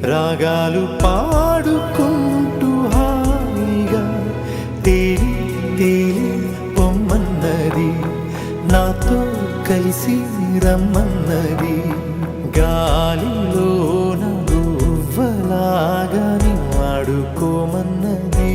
రాగాలు పాడుకుంటూ హాయిగా తేలి తేలి పొమ్మన్నది, నాతో కలిసి రమ్మన్నది. గాలిలోన గువ్వలాగా ఆడుకోమన్నది.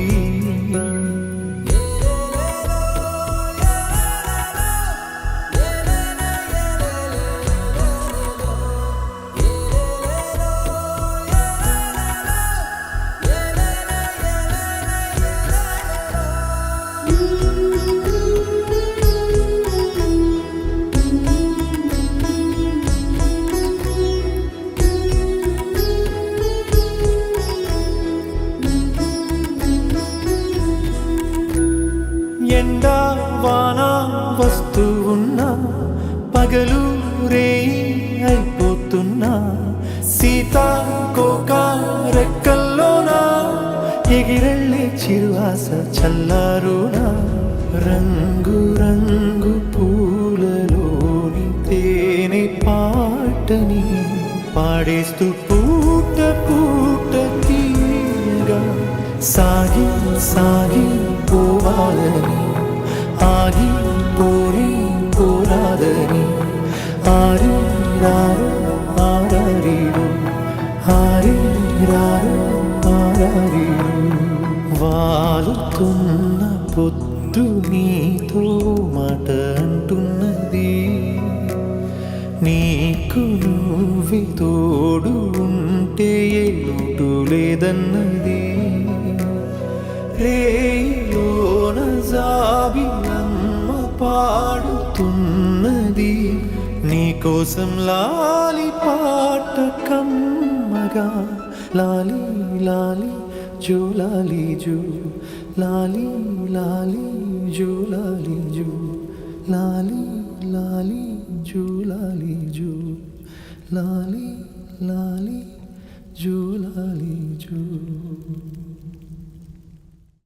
ఎండా వాన వస్తూ ఉన్నా, పగలు రేయి అయిపోతున్నా, సీతాకోక రెక్కల్లోనా ఎగిరెళ్ళే చిరువాస చల్లారునా. రంగు రంగు పూలలోని తేనె పాటని పాడేస్తూ పూట పూట తీయగా సాగి సాగి పోవాలని, ఆగి పోరి పోరాదని. ఆరి రారు ఆరారీరు, ఆరి రారు ఆరారీరు. వాలుతున్న పొద్దు నీతో మాట అంటున్నది, నీకు నువ్వే తోడు ఉంటే ఏ లోటు లేదన్నది. రేయోన జాబిలమ్మ పాడుతున్నది, నీకోసం లాలి పాట కమ్మగా. లాలి లాలి జో లాలి జో, లాలి లాలి జో లాలి జో, లాలి లాలి జో లాలి జో, లాలి లాలి జో లాలి జో.